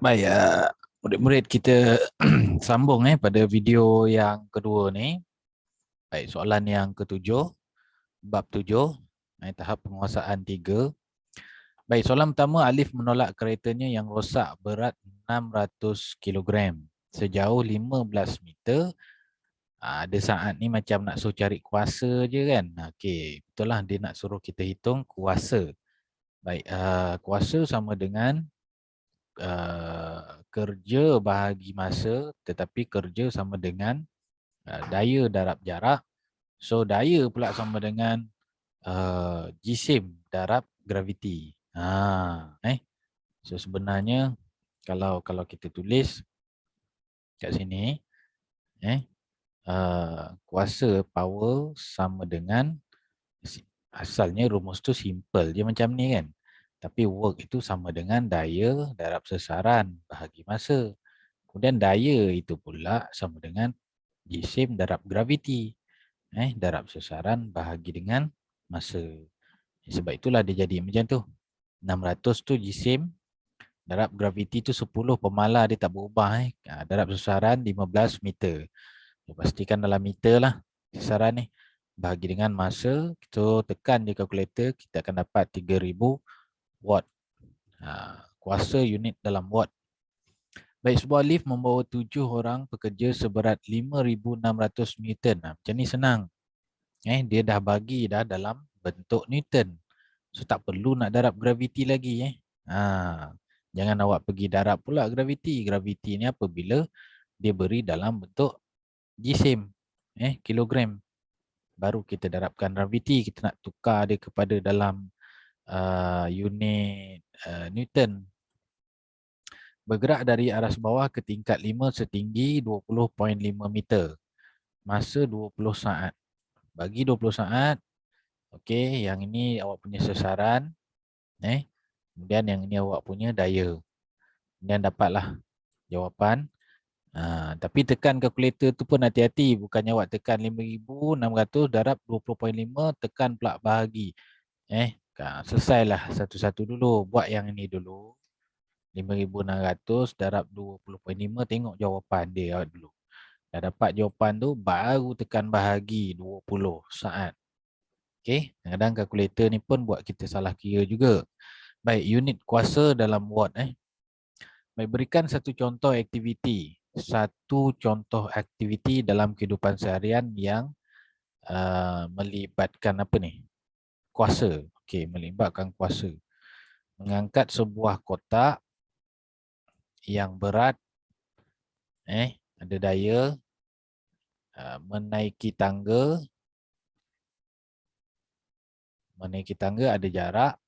Baik, murid-murid kita sambung pada video yang kedua ni. Baik, soalan yang ketujuh, bab 7, tahap penguasaan 3. Baik, soalan pertama, Alif menolak keretanya yang rosak berat 600 kilogram sejauh 15 meter. Ada saat ni macam nak suruh cari kuasa je kan. Okey, betul lah dia nak suruh kita hitung kuasa. Baik, kuasa sama dengan kerja bahagi masa, tetapi kerja sama dengan daya darab jarak. So daya pula sama dengan jisim darab graviti. So sebenarnya kalau kita tulis kat sini, kuasa power sama dengan, asalnya rumus tu simple je macam ni kan. Tapi work itu sama dengan daya darab sesaran bahagi masa. Kemudian daya itu pula sama dengan jisim darab graviti. Darab sesaran bahagi dengan masa. Sebab itulah dia jadi macam tu. 600 tu jisim, darab graviti tu 10 pemala dia tak berubah. Darab sesaran 15 meter. Pastikan dalam meter lah sesaran ni. Bahagi dengan masa, kita tekan je kalkulator, kita akan dapat 3000 watt. Kuasa unit dalam watt. Baik, sebuah lift membawa 7 orang pekerja seberat 5,600 Newton. Macam ni senang. Dia dah bagi dah dalam bentuk Newton. So tak perlu nak darab graviti lagi. Jangan awak pergi darab pula graviti. Graviti ni apabila dia beri dalam bentuk jisim, kilogram. Baru kita darabkan graviti, kita nak tukar dia kepada dalam unit Newton. Bergerak dari aras bawah ke tingkat 5 setinggi 20.5 meter. Masa 20 saat. Bagi 20 saat. Okey, yang ini awak punya sesaran. Kemudian yang ini awak punya daya. Kemudian dapatlah jawapan. Tapi tekan kalkulator tu pun hati-hati. Bukannya awak tekan 5,600 darab 20.5, tekan pula bahagi. Selesailah satu-satu dulu. Buat yang ini dulu. 5,600 darab 20.5, tengok jawapan dia dulu. Dah dapat jawapan tu, baru tekan bahagi 20 saat. Okey, kadang-kadang kalkulator ni pun buat kita salah kira juga. Baik, unit kuasa dalam watt. Baik, berikan satu contoh aktiviti. Satu contoh aktiviti dalam kehidupan seharian yang melibatkan apa ni? Kuasa. Okey, melibatkan kuasa. Mengangkat sebuah kotak yang berat, ada daya, menaiki tangga ada jarak,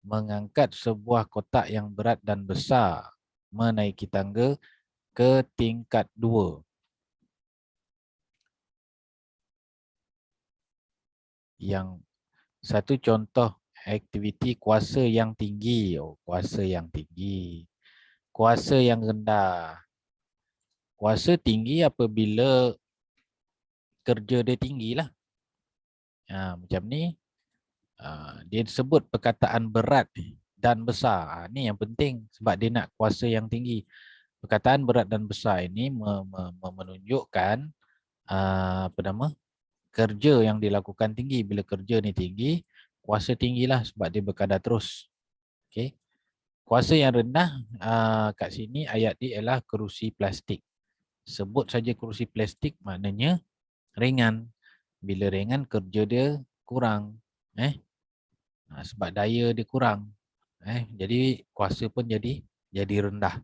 mengangkat sebuah kotak yang berat dan besar, menaiki tangga ke tingkat 2. Yang satu contoh aktiviti kuasa yang tinggi. Kuasa yang tinggi. Kuasa yang rendah. Kuasa tinggi apabila kerja dia tinggi lah. Macam ni. Dia sebut perkataan berat dan besar. Ni yang penting sebab dia nak kuasa yang tinggi. Perkataan berat dan besar ini menunjukkan kerja yang dilakukan tinggi. Bila kerja ni tinggi, kuasa tinggilah sebab dia berkadar terus. Okey. Kuasa yang rendah kat sini ayat dia ialah kerusi plastik. Sebut saja kerusi plastik maknanya ringan. Bila ringan kerja dia kurang. Sebab daya dia kurang. Jadi kuasa pun jadi rendah.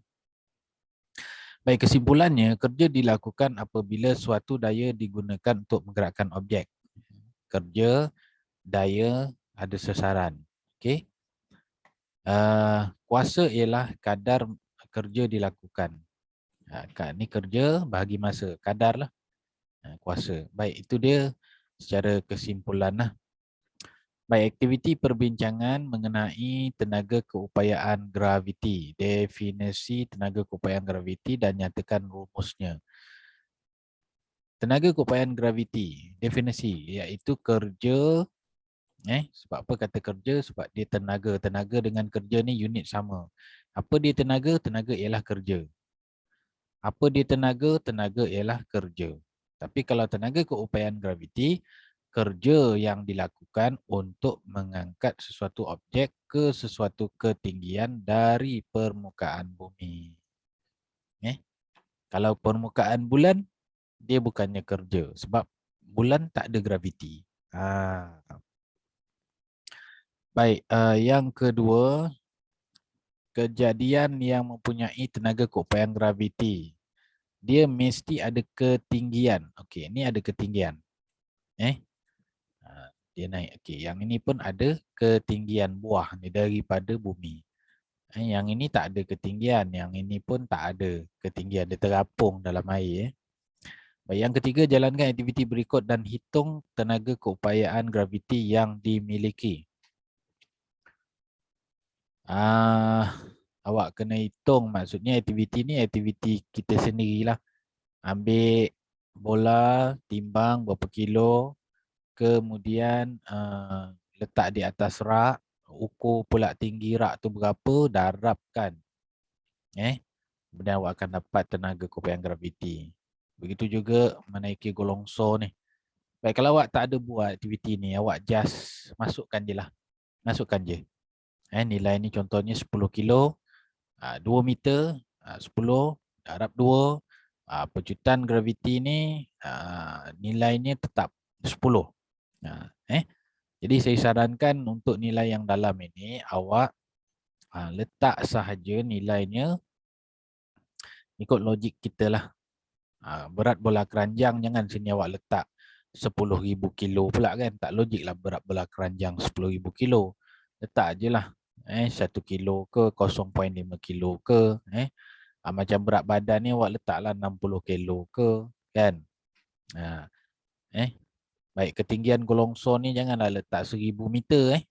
Baik, kesimpulannya kerja dilakukan apabila suatu daya digunakan untuk menggerakkan objek. Kerja, daya, ada sasaran. Okey. Kuasa ialah kadar kerja dilakukan. Ni kerja bahagi masa, kadar lah kuasa. Baik, itu dia secara kesimpulan lah. Baik, aktiviti perbincangan mengenai tenaga keupayaan graviti. Definisi tenaga keupayaan graviti dan nyatakan rumusnya. Tenaga keupayaan graviti, definisi, iaitu kerja Sebab apa kata kerja? Sebab dia tenaga. Tenaga dengan kerja ni unit sama. Apa dia tenaga? Tenaga ialah kerja. Apa dia tenaga? Tenaga ialah kerja. Tapi kalau tenaga keupayaan graviti, kerja yang dilakukan untuk mengangkat sesuatu objek ke sesuatu ketinggian dari permukaan bumi. Kalau permukaan bulan, dia bukannya kerja. Sebab bulan tak ada graviti. Ah. Baik, yang kedua, kejadian yang mempunyai tenaga keupayaan graviti. Dia mesti ada ketinggian. Okey, ini ada ketinggian. Dia naik. Okey, yang ini pun ada ketinggian buah ni daripada bumi. Yang ini tak ada ketinggian, yang ini pun tak ada ketinggian. Dia terapung dalam air. Baik, yang ketiga, jalankan aktiviti berikut dan hitung tenaga keupayaan graviti yang dimiliki. Awak kena hitung, maksudnya aktiviti ni aktiviti kita sendirilah. Ambil bola, timbang berapa kilo, kemudian letak di atas rak, ukur pula tinggi rak tu berapa, darabkan. Kemudian awak akan dapat tenaga keupayaan graviti. Begitu juga menaiki golongso ni. Baik, kalau awak tak ada buat aktiviti ni, awak just masukkan je lah. Masukkan je. Nilai ni contohnya 10 kilo, 2 meter, 10, darab 2. Pecutan graviti ni nilainya tetap 10. Jadi saya sarankan untuk nilai yang dalam ini, awak letak sahaja nilainya ikut logik kita lah. Berat bola keranjang jangan sini awak letak 10,000 kilo pula kan. Tak logik lah berat bola keranjang 10,000 kilo. Letak je lah 1 kilo ke 0,5 kilo ke. Macam berat badan ni awak letaklah 60 kilo ke kan. Baik, ketinggian golongso ni janganlah letak 1,000 meter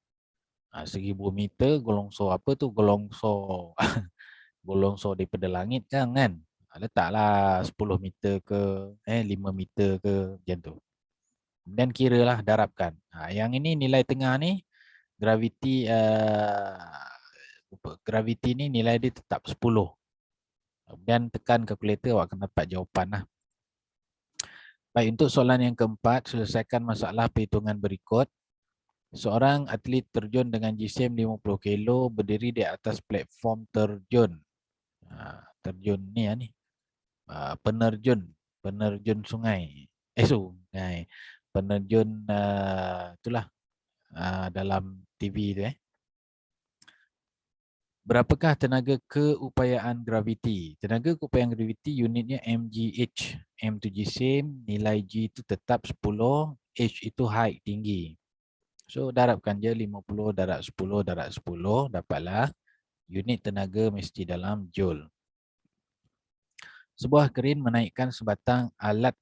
1,000 meter golongso apa tu? Golongso golongso daripada langit kan. Letaklah 10 meter ke 5 meter ke macam tu. Dan kiralah darabkan. Yang ini nilai tengah ni graviti graviti ni nilai dia tetap 10. Dan tekan kalkulator awak akan dapat jawapan lah. Baik, untuk soalan yang keempat, selesaikan masalah perhitungan berikut. Seorang atlet terjun dengan jisim 50 kilo berdiri di atas platform terjun. Terjun ni ni. Penerjun sungai. Sungai. Penerjun itulah dalam TV tu Berapakah tenaga keupayaan graviti? Tenaga keupayaan graviti unitnya mgh. M tu jisim, nilai G itu tetap 10, H itu height, tinggi. So darabkan je 50 darab 10 darab 10, dapatlah unit tenaga mesti dalam joule. Sebuah kerin menaikkan sebatang alat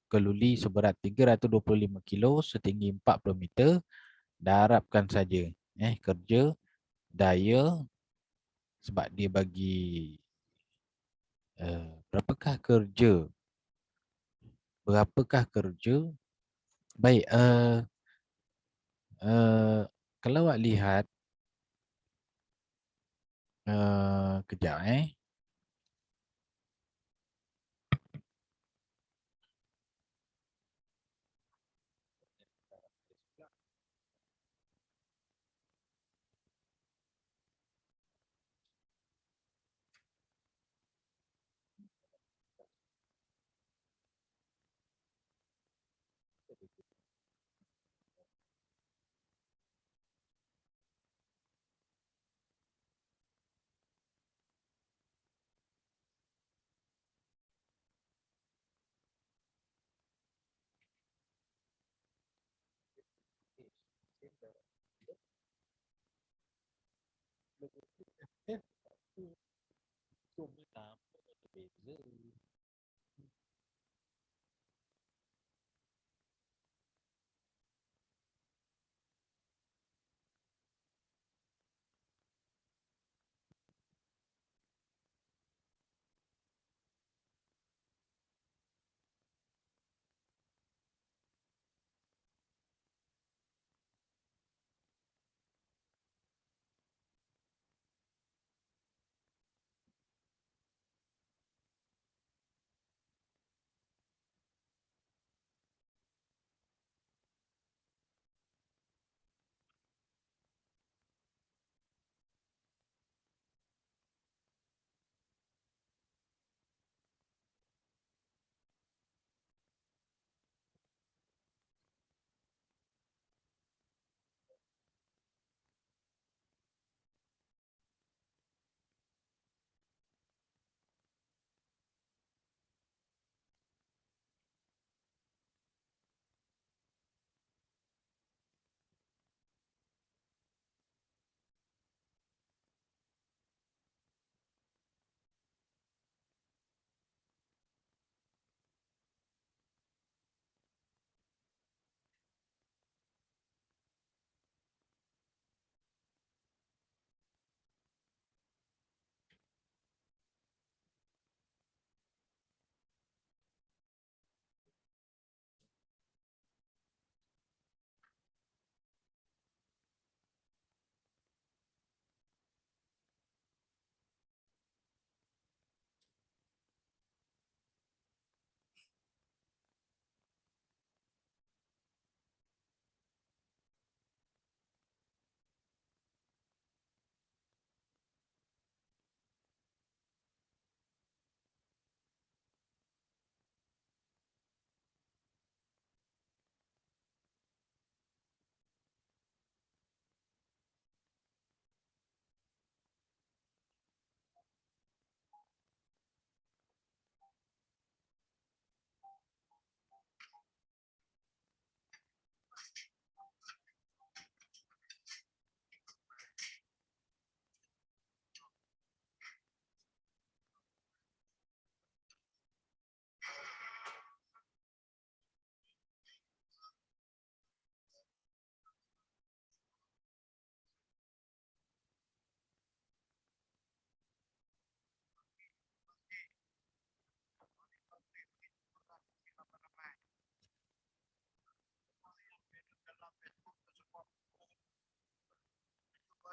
keluli seberat 325 kilo setinggi 40 meter. Darabkan saja kerja, daya, sebab dia bagi berapakah kerja? Berapakah kerja? Baik, kalau awak lihat kejap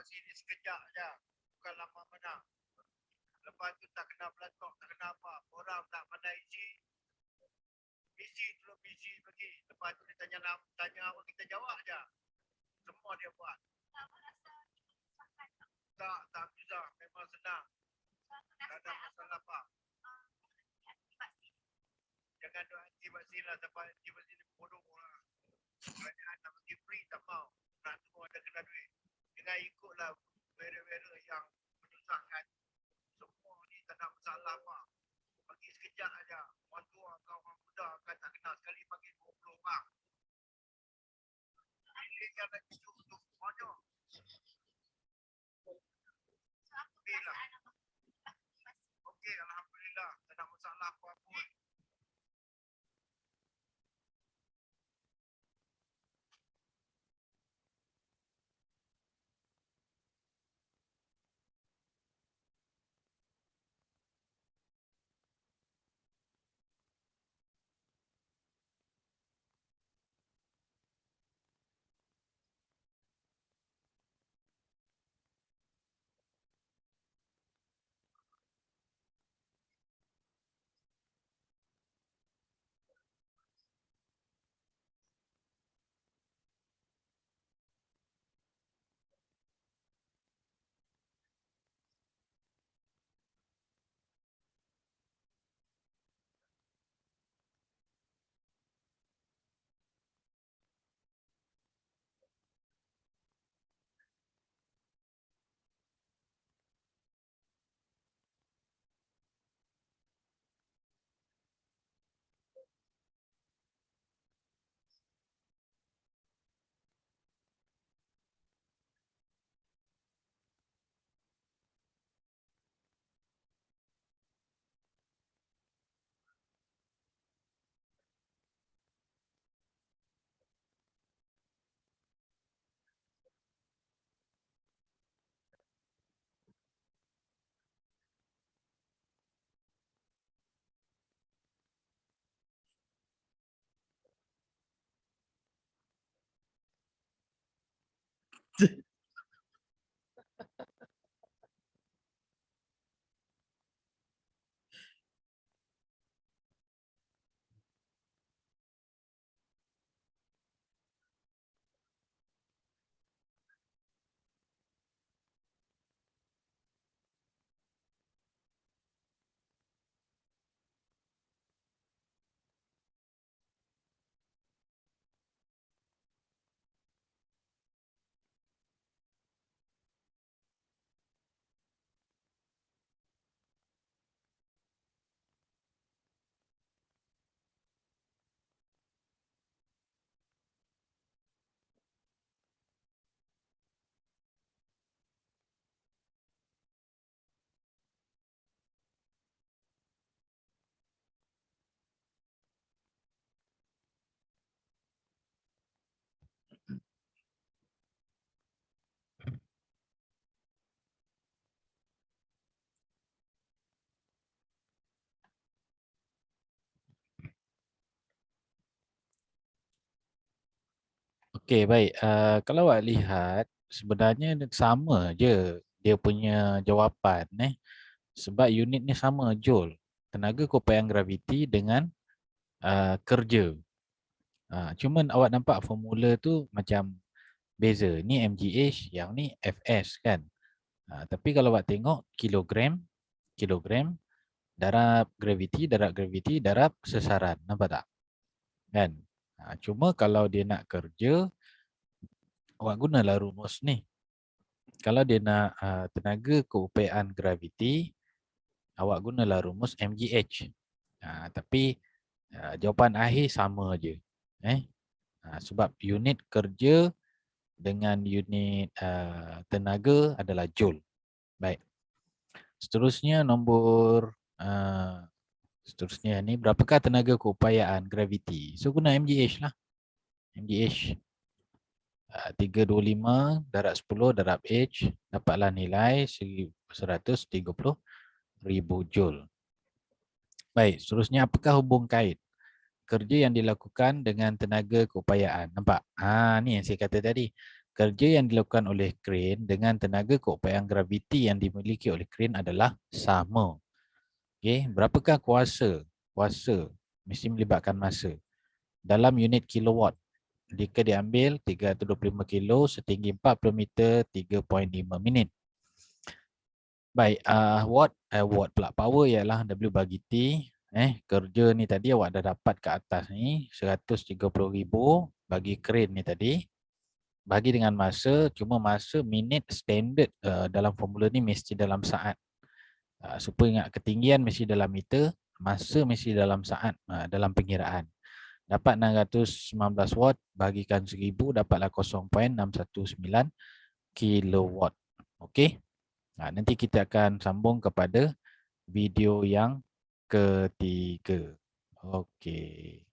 sini sekejap je. Bukan lama mana. Lepas tu tak kena pelatok, tak kena apa. Orang tak pandai isi terus isi pergi. Lepas tu dia tanya apa kita jawab je. Semua dia buat. Tak susah. Memang senang. Tak ada masalah apa. Jangan doa anti-vaksin lah. Sampai anti-vaksin bodoh lah. Kerajaan nak bagi free tak mau. Nak semua ada kena duit. Dengan ikutlah wera-wera yang menyusahkan. Semua ni tak ada masalah apa. Bagi sekejap aja. Orang tua kau orang muda kan tak kenal sekali bagi 20 orang. Ini yang nak cucuk untuk semuanya. Okey, alhamdulillah. Tak ada masalah apa-apa. Okey, baik. Kalau awak lihat, sebenarnya sama je dia punya jawapan. Sebab unit ni sama, Joule. Tenaga keupayaan graviti dengan kerja. Cuma awak nampak formula tu macam beza. Ni mgh, yang ni fs kan. Tapi kalau awak tengok kilogram, darab graviti, darab sesaran. Nampak tak? Kan? Cuma kalau dia nak kerja, awak gunalah rumus ni. Kalau dia nak tenaga keupayaan graviti, awak gunalah rumus mgh. Tapi jawapan akhir sama je. Sebab unit kerja dengan unit tenaga adalah joule. Baik. Seterusnya nombor seterusnya ni, berapakah tenaga keupayaan graviti? So guna mgh lah. mgh 325 darab 10 darab H, dapatlah nilai 130,000 joule. Baik, seterusnya apakah hubung kait kerja yang dilakukan dengan tenaga keupayaan? Nampak? Ni yang saya kata tadi. kerja yang dilakukan oleh kren dengan tenaga keupayaan graviti yang dimiliki oleh kren adalah sama. Okey, berapakah kuasa? Kuasa mesti melibatkan masa. Dalam unit kilowatt, jika diambil 325 kilo setinggi 40 meter 3.5 minit. Baik, watt pula power ialah W bagi T. Kerja ni tadi awak dah dapat ke atas ni 130,000 bagi kren ni tadi. Bagi dengan masa, cuma masa minit standard dalam formula ni mesti dalam saat. Supaya ingat ketinggian mesti dalam meter, masa mesti dalam saat dalam pengiraan. Dapat 619 watt bagikan 1000 dapatlah 0.619 kilowatt. Okey. Nanti kita akan sambung kepada video yang ketiga. Okey.